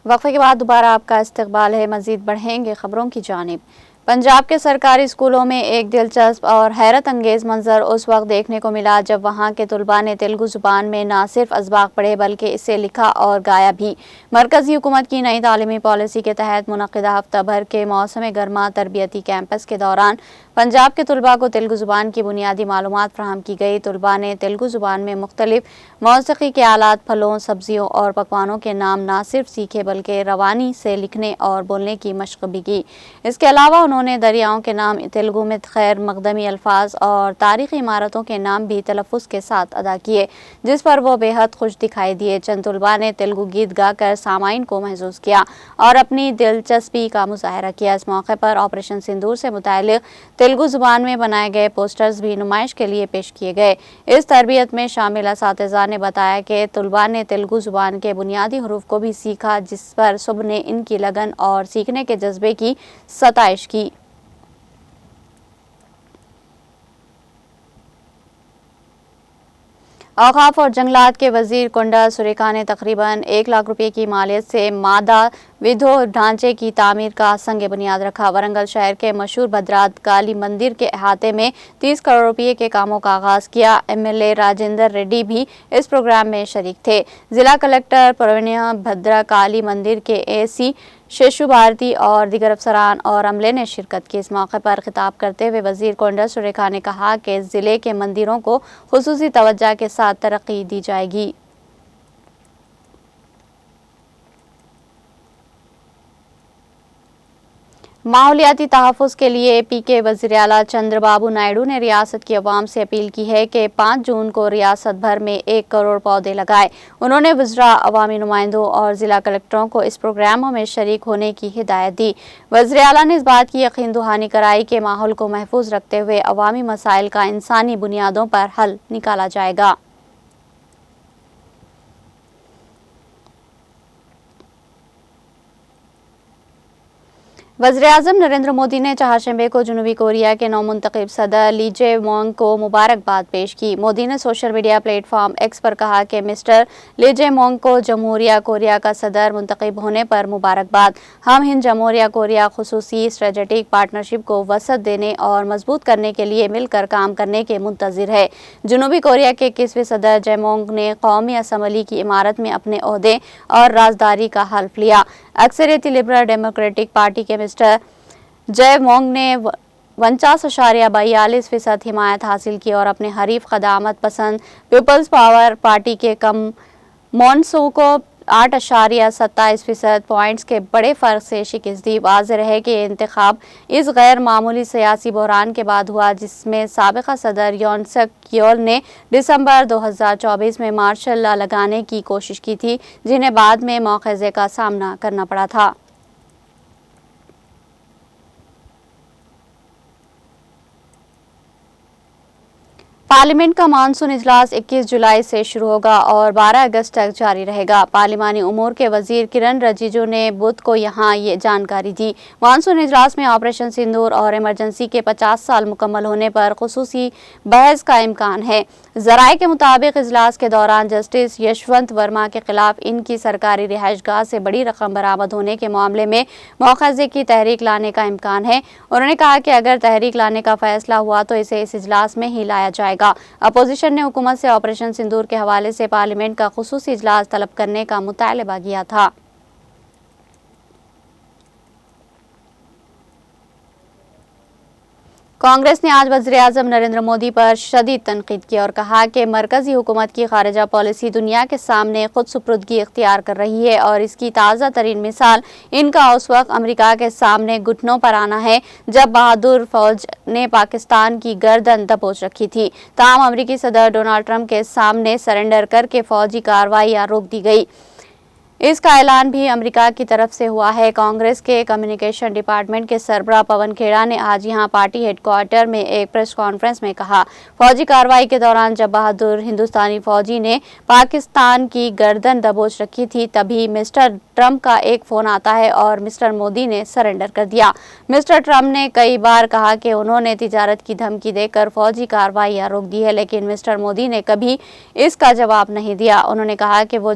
وقفے کے بعد دوبارہ آپ کا استقبال ہے۔ مزید بڑھیں گے خبروں کی جانب۔ پنجاب کے سرکاری اسکولوں میں ایک دلچسپ اور حیرت انگیز منظر اس وقت دیکھنے کو ملا جب وہاں کے طلباء نے تیلگو زبان میں نہ صرف اسباق پڑھے بلکہ اسے لکھا اور گایا بھی۔ مرکزی حکومت کی نئی تعلیمی پالیسی کے تحت منعقدہ ہفتہ بھر کے موسم گرما تربیتی کیمپس کے دوران پنجاب کے طلباء کو تیلگو زبان کی بنیادی معلومات فراہم کی گئی۔ طلباء نے تیلگو زبان میں مختلف موسیقی کے آلات، پھلوں، سبزیوں اور پکوانوں کے نام نہ صرف سیکھے بلکہ روانی سے لکھنے اور بولنے کی مشق بھی کی۔ اس کے علاوہ انہوں نے دریاؤں کے نام تیلگو میں خیر مقدمی الفاظ اور تاریخی عمارتوں کے نام بھی تلفظ کے ساتھ ادا کیے، جس پر وہ بے حد خوش دکھائی دیے۔ چند طلباء نے تیلگو گیت گا کر سامعین کو محظوظ کیا اور اپنی دلچسپی کا مظاہرہ کیا۔ اس موقع پر آپریشن سندور سے متعلق تیلگو زبان میں بنائے گئے پوسٹرز بھی نمائش کے لیے پیش کیے گئے۔ اس تربیت میں شامل اساتذہ نے بتایا کہ طلباء نے تیلگو زبان کے بنیادی حروف کو بھی سیکھا، جس پر سب نے ان کی لگن اور سیکھنے کے جذبے کی ستائش کی۔ اوقاف اور جنگلات کے وزیر کنڈا سریکھا نے تقریباً 1 لاکھ روپے کی مالیت سے مادہ ودھو ڈھانچے کی تعمیر کا سنگ بنیاد رکھا۔ ورنگل شہر کے مشہور بھدرات کالی مندر کے احاطے میں 30 کروڑ روپے کے کاموں کا آغاز کیا۔ MLA راجندر ریڈی بھی اس پروگرام میں شریک تھے۔ ضلع کلکٹر پروینیا بھدرا کالی مندر کے AC شیشو بھارتی اور دیگر افسران اور عملے نے شرکت کی۔ اس موقع پر خطاب کرتے ہوئے وزیر کنڈا سریکھا نے کہا کہ ضلع کے مندروں کو خصوصی توجہ کے ساتھ ترقی دی جائے گی۔ ماحولیاتی تحفظ کے لیے AP کے وزیر اعلیٰ چندر بابو نائیڈو نے ریاست کی عوام سے اپیل کی ہے کہ 5 جون کو ریاست بھر میں 1 کروڑ پودے لگائیں۔ انہوں نے وزراء، عوامی نمائندوں اور ضلع کلکٹروں کو اس پروگراموں میں شریک ہونے کی ہدایت دی۔ وزیر اعلیٰ نے اس بات کی یقین دہانی کرائی کہ ماحول کو محفوظ رکھتے ہوئے عوامی مسائل کا انسانی بنیادوں پر حل نکالا جائے گا۔ وزیراعظم نریندر مودی نے چہارشنبے کو جنوبی کوریا کے نومنتخب صدر لی جے وانگ کو مبارکباد پیش کی۔ مودی نے social media platform X پر کہا کہ مسٹر لی جے وانگ کو جمہوریہ کوریا کا صدر منتخب ہونے پر مبارکباد۔ ہم ہند جمہوریہ کوریا خصوصی اسٹریٹجک پارٹنرشپ کو وسعت دینے اور مضبوط کرنے کے لیے مل کر کام کرنے کے منتظر ہیں۔ جنوبی کوریا کے 21ویں صدر جے وانگ نے قومی اسمبلی کی عمارت میں اپنے عہدے اور رازداری کا حلف لیا۔ اکثریتی لبرل ڈیموکریٹک پارٹی کے مسٹر جے وانگ نے 49.42% حمایت حاصل کی اور اپنے حریف قدامت پسند پیپلز پاور پارٹی کے کم مونسو کو 8.27% پوائنٹس کے بڑے فرق سے شکست دی۔ واضح ہے کہ یہ انتخاب اس غیر معمولی سیاسی بحران کے بعد ہوا جس میں سابقہ صدر یون سک یول نے دسمبر 2024 میں مارشل لا لگانے کی کوشش کی تھی، جنہیں بعد میں مواخذے کا سامنا کرنا پڑا تھا۔ پارلیمنٹ کا مانسون اجلاس 21 جولائی سے شروع ہوگا اور 12 اگست تک جاری رہے گا۔ پارلیمانی امور کے وزیر کرن رجیجو نے بدھ کو یہاں یہ جانکاری دی۔ مانسون اجلاس میں آپریشن سندور اور ایمرجنسی کے 50 سال مکمل ہونے پر خصوصی بحث کا امکان ہے۔ ذرائع کے مطابق اجلاس کے دوران جسٹس یشونت ورما کے خلاف ان کی سرکاری رہائش گاہ سے بڑی رقم برآمد ہونے کے معاملے میں مواخذے کی تحریک لانے کا امکان ہے۔ انہوں نے کہا کہ اگر تحریک لانے کا فیصلہ ہوا تو اسے اس اجلاس میں ہی لایا جائے گا۔ اپوزیشن نے حکومت سے آپریشن سندور کے حوالے سے پارلیمنٹ کا خصوصی اجلاس طلب کرنے کا مطالبہ کیا تھا۔ کانگریس نے آج وزیر اعظم نریندر مودی پر شدید تنقید کی اور کہا کہ مرکزی حکومت کی خارجہ پالیسی دنیا کے سامنے خود سپردگی اختیار کر رہی ہے اور اس کی تازہ ترین مثال ان کا اس وقت امریکہ کے سامنے گھٹنوں پر آنا ہے جب بہادر فوج نے پاکستان کی گردن دبوچ رکھی تھی۔ تاہم امریکی صدر ڈونلڈ ٹرمپ کے سامنے سرنڈر کر کے فوجی کارروائیاں روک دی گئی۔ اس کا اعلان بھی امریکہ کی طرف سے ہوا ہے۔ کانگریس کے کمیونیکیشن ڈپارٹمنٹ کے سربراہ پون کھیڑا نے آج یہاں پارٹی ہیڈ کوارٹر میں ایک پریس کانفرنس میں کہا، فوجی کارروائی کے دوران جب بہادر ہندوستانی فوجی نے پاکستان کی گردن دبوچ رکھی تھی تبھی مسٹر ٹرمپ کا ایک فون آتا ہے اور مسٹر مودی نے سرنڈر کر دیا۔ مسٹر ٹرمپ نے کئی بار کہا کہ انہوں نے تجارت کی دھمکی دے کر فوجی کارروائیاں روک دی ہے، لیکن مسٹر مودی نے کبھی اس کا جواب نہیں دیا۔ انہوں نے کہا کہ وہ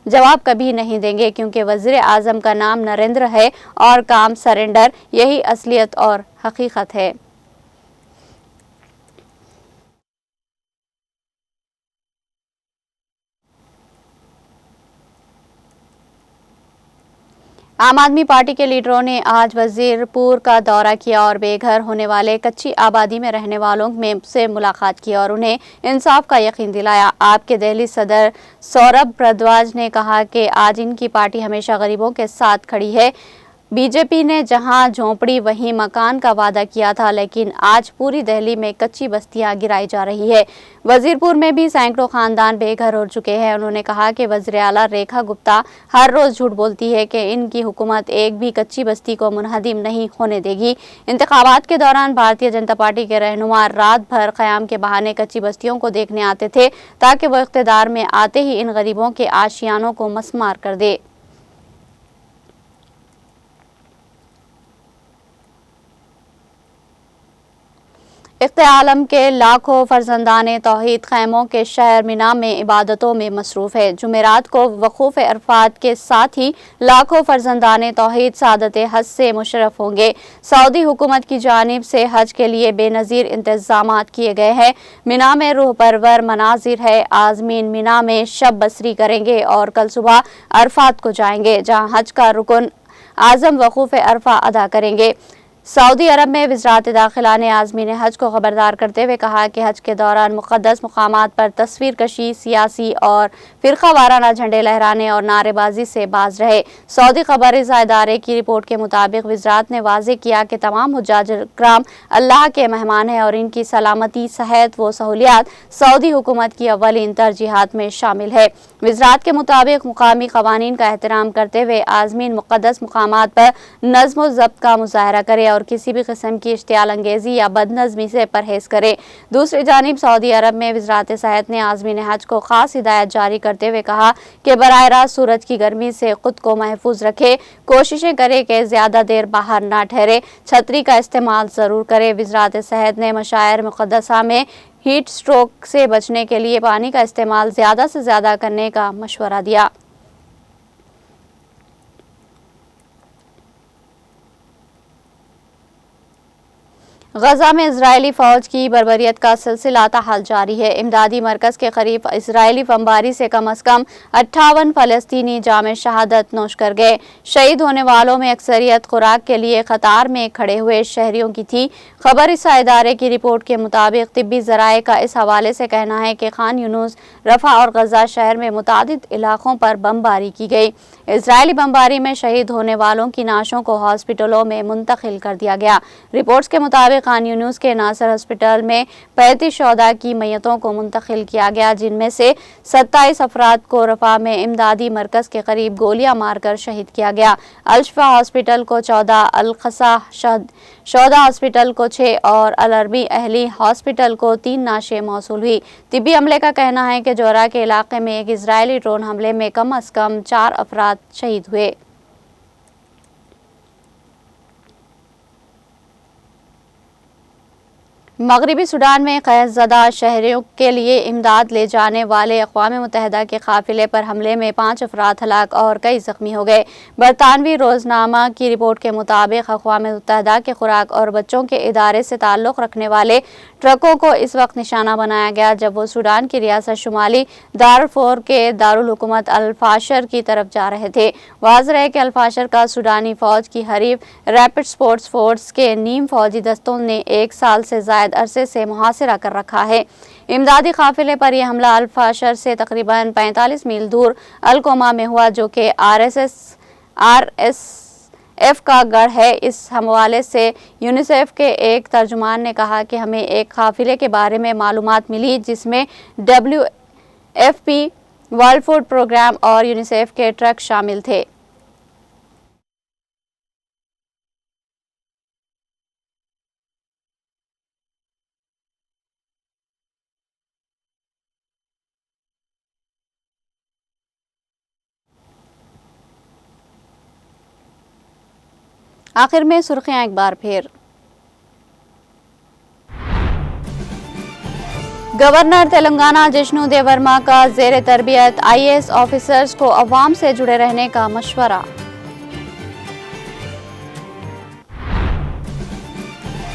जवाब कभी नहीं देंगे, क्योंकि वज़ीर आज़म का नाम नरेंद्र है और काम सरेंडर। यही असलियत और हकीकत है। आम आदमी पार्टी के लीडरों ने आज वजीरपुर का दौरा किया और बेघर होने वाले कच्ची आबादी में रहने वालों से मुलाकात की और उन्हें इंसाफ का यकीन दिलाया। आप के दिल्ली सदर सौरभ भारद्वाज ने कहा कि आज इनकी पार्टी हमेशा गरीबों के साथ खड़ी है। बीजेपी ने जहां झोंपड़ी वहीं मकान का वादा किया था, लेकिन आज पूरी दिल्ली में कच्ची बस्तियां गिराई जा रही है। वजीरपुर में भी सैकड़ों खानदान बेघर हो चुके हैं। उन्होंने कहा कि वज़ीर आला रेखा गुप्ता हर रोज झूठ बोलती है कि इनकी हुकूमत एक भी कच्ची बस्ती को मुनहदिम नहीं होने देगी। इंतखाबात के दौरान भारतीय जनता पार्टी के रहनुमा रात भर क़याम के बहाने कच्ची बस्तियों को देखने आते थे, ताकि वो इख्तिदार में आते ही इन गरीबों के आशियानों को मसमार कर दे। इफ्ते आलम के लाखों फर्जंदाने तौहीद खैमों के शहर मिना में इबादतों में मसरूफ़ है। जुमेरात को वक़ूफ़ अरफात के साथ ही लाखों फर्जंदाने तौहीद सादत हज से मुशर्रफ होंगे। सऊदी हुकूमत की जानिब से हज के लिए बेनज़ीर इंतज़ामात किए गए हैं। मिना में रूह परवर मनाजिर है। आज़मीन मिना में शब बसरी करेंगे और कल सुबह अरफात को जाएंगे, जहाँ हज का रुकन आज़म वक़ूफ़ अरफा अदा करेंगे। सऊदी अरब में वज़ारत दाखिला ने आज़मीन हज को खबरदार करते हुए कहा कि हज के दौरान मुक़द्दस मकामात पर तस्वीर कशी, सियासी और फ़िरका वाराना झंडे लहराने और नारेबाजी से बाज रहे। सऊदी खबरसां इदारे की रिपोर्ट के मुताबिक वज़ारत ने वाज़ेह किया कि तमाम हुज्जाज किराम अल्लाह के मेहमान हैं और इनकी सलामती, सेहत व सहूलियात सऊदी हुकूमत की अव्वलीन तरजीहात में शामिल है। वज़ारत के मुताबिक मुकामी क़वानीन का एहतराम करते हुए आज़मीन मुक़द्दस मकामात पर नज़्म व ज़ब्त का मुज़ाहरा करे और किसी भी किस्म की इश्तियाल अंगेज़ी या बदनज़मी से परहेज़ करे। दूसरी जानिब सऊदी अरब में वज़ारत सेहत ने आज़मीन हज को ख़ास हिदायत जारी करते हुए कहा कि बराह रास्त सूरज की गर्मी से ख़ुद को महफूज रखे, कोशिशें करे कि ज़्यादा देर बाहर ना ठहरे, छतरी का इस्तेमाल ज़रूर करे। वज़ारत सेहत ने मशाइर मुक़द्दसा में हीट स्ट्रोक से बचने के लिए पानी का इस्तेमाल ज़्यादा से ज़्यादा करने का मशवरा दिया। गजा में इजरायली फौज की बर्बरियत का सिलसिला ताहाल जारी है। इमदादी मरकज के करीब इजरायली बमबारी से कम अज कम 58 फ़लस्तीनी जाम शहादत नोश कर गए। शहीद होने वालों में अक्सरियत खुराक के लिए कतार में खड़े हुए शहरियों की थी। खबरसां इदारे की रिपोर्ट के मुताबिक तिब्बी ज़राए का इस हवाले से कहना है कि खान यूनुस, रफ़ा और गजा शहर में मुतादिद इलाकों पर बमबारी की गई। इजरायली बमबारी में शहीद होने वालों की नाशों को हॉस्पिटलों में मुंतकिल कर दिया गया। रिपोर्ट्स के मुताबिक खान यूनुस के नासर हॉस्पिटल में 35 शोहदा की मैयतों को मुंतकिल किया गया, जिनमें से 27 अफराद को रफ़ा में इमदादी मरकज के करीब गोलियां मारकर शहीद किया गया। अल-शिफा हॉस्पिटल को 14, अल-क़सा शोहदा हॉस्पिटल को 6 और अल-अरबी अहली हॉस्पिटल को 3 नाशे मौसूल हुई। तिब्बी अमले का कहना है कि जोरा के इलाके में एक इजरायली ड्रोन हमले में कम अज कम 4 अफराद शहीद हुए। मगरबी सूडान में क़हत-ज़दा शहरियों के लिए इमदाद ले जाने वाले अक़वाम मुत्तहिदा के काफ़िले पर हमले में 5 अफराद हलाक और कई ज़ख्मी हो गए। बरतानवी रोज़नामा की रिपोर्ट के मुताबिक अक़वाम मुत्तहिदा के खुराक और बच्चों के इदारे से ताल्लुक़ रखने वाले ट्रकों को इस वक्त निशाना बनाया गया जब वो सूडान की रियासत शुमाली दारफोर के दारुल हुकूमत अल-फाशर की तरफ जा रहे थे। वाज़ेह है कि अल-फाशर का सूडानी फ़ौज की हरीफ रैपिड सपोर्ट फोर्स के नीम फ़ौजी दस्तों ने 1 साल से ज़ायद अरसे से मुहासिरा कर रखा है। इमदादी काफिले पर यह हमला अल-फाशर से तकरीबन 45 मील दूर अल-कोमा में हुआ, जो कि RSF का गढ़ है। इस हवाले से यूनिसेफ के एक तर्जुमान ने कहा कि हमें एक काफिले के बारे में मालूमात मिली जिसमें WFP, वर्ल्ड फूड प्रोग्राम और यूनिसेफ के ट्रक शामिल थे। आखिर में सुर्खियां एक बार फिर। गवर्नर तेलंगाना जिष्णु देव वर्मा का ज़ेरे तरबियत IAS ऑफिसर्स को अवाम से जुड़े रहने का मशवरा।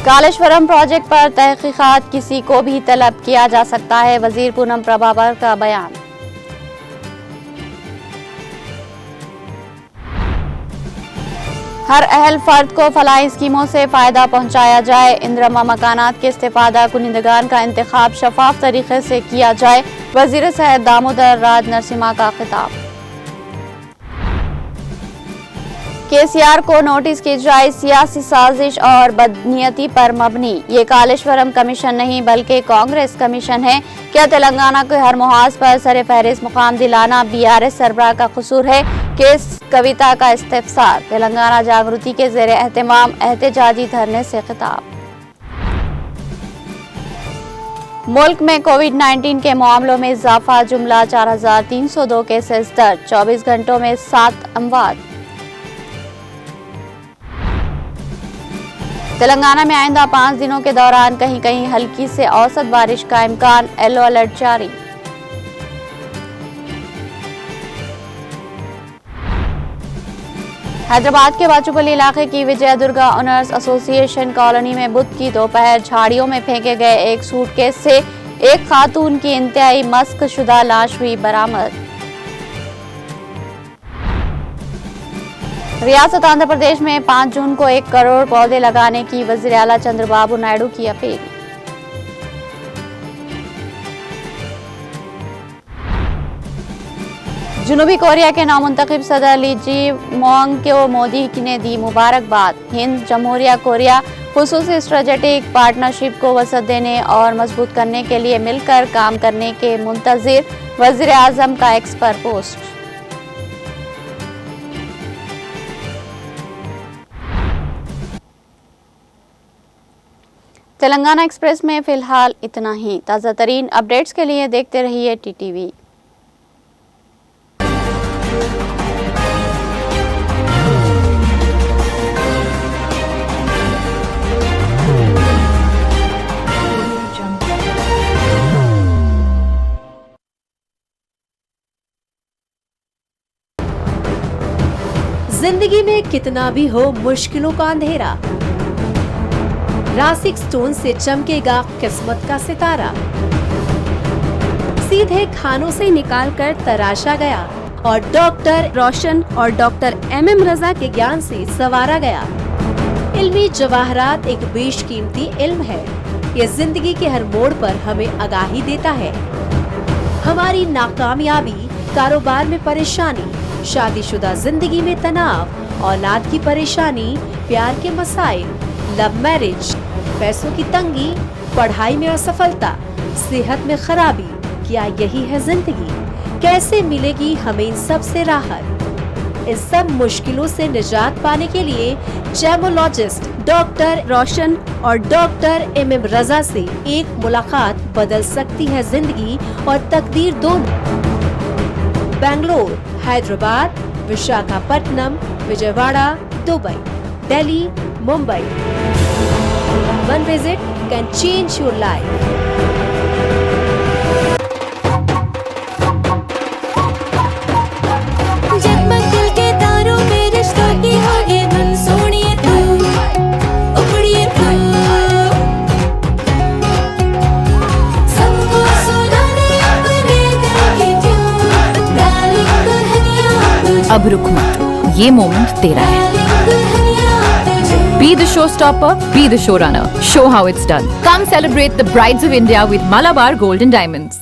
कालेश्वरम प्रोजेक्ट पर तहकीकात किसी को भी तलब किया जा सकता है, वजीर पूनम प्रभाकर का बयान। हर अहल फर्द को फलाही स्कीमों से फ़ायदा पहुंचाया जाए। इंदिरमा मकानात के इस्तेफादा कुनिंदगान का इंतखाब शफाफ तरीके से किया जाए, वजीर सेहत दामोदर राज नरसिम्हा का खिताब। KCR को नोटिस की जाए सियासी साजिश और बदनीयती पर मबनी। ये कालेश्वरम कमीशन नहीं बल्कि कांग्रेस कमीशन है। क्या तेलंगाना के हर मुहाज पर सर फहरिस्त मुकाम दिलाना BRS सरबराह का कसूर है? केस कविता का इस्तिफसार। तेलंगाना जागृति के ज़ेरे एहतमाम एहतजाजी धरने से खिताब। मुल्क में कोविड-19 के मामलों में इजाफा, जुमला 4302 केसेस दर्ज, 24 घंटों में 7 अमवात। तेलंगाना में आइंदा 5 दिनों के दौरान कहीं कहीं हल्की से औसत बारिश का इम्कान, येलो अलर्ट जारी। हैदराबाद के बाचुपल्ली इलाके की विजय दुर्गा ऑनर्स एसोसिएशन कॉलोनी में बुध की दोपहर झाड़ियों में फेंके गए एक सूटकेस से एक खातून की इंतहाई मस्क शुदा लाश हुई बरामद। रियासत आंध्र प्रदेश में 5 जून को 1 करोड़ पौधे लगाने की वज़ीर आला चंद्रबाबू नायडू की अपील। जनूबी कोरिया के नामुंतखब सदर ली जी-मोंग को मोदी ने दी मुबारकबाद। हिंद जमहूरिया कोरिया खुसूसी स्ट्रेटेजिक पार्टनरशिप को वसअत देने और मजबूत करने के लिए मिलकर काम करने के मुंतज़िर, वज़ीर आज़म का एक्स पर पोस्ट। तेलंगाना एक्सप्रेस में फिलहाल इतना ही। ताज़ा तरीन अपडेट्स के लिए देखते रहिए TTV। जिंदगी में कितना भी हो मुश्किलों का अंधेरा, रासिक स्टोन से चमकेगा किस्मत का सितारा। सीधे खानों से निकालकर तराशा गया और डॉक्टर रोशन और डॉक्टर MM रजा के ज्ञान से संवारा गया। इल्मी जवाहरात एक बेशकीमती इल्म है। ये जिंदगी के हर मोड़ पर हमें आगाही देता है। हमारी नाकामयाबी, कारोबार में परेशानी, शादीशुदा जिंदगी में तनाव, औलाद की परेशानी, प्यार के मसाइल, लव मैरिज, पैसों की तंगी, पढ़ाई में असफलता, सेहत में खराबी, क्या यही है जिंदगी? कैसे मिलेगी हमें इन सब से राहत? इस सब मुश्किलों से निजात पाने के लिए जेमोलॉजिस्ट डॉक्टर रोशन और डॉक्टर MM रजा से एक मुलाकात बदल सकती है जिंदगी और तकदीर दोनों। Bangalore, Hyderabad, Visakhapatnam, Vijayawada, Dubai, Delhi, Mumbai. One visit can change your life. जगमग दिल के तारों में रिश्तों की होगी धुन, सोनिए तू, उखड़िए तू, सबको सुनाने अपने दिल की ट्यून, डार्लिंग दुल्हनिया तुझे, अब रुक मत, ये मोमेंट तेरा है। Be the showstopper, be the showrunner. Show how it's done. Come celebrate the Brides of India with Malabar Gold and Diamonds.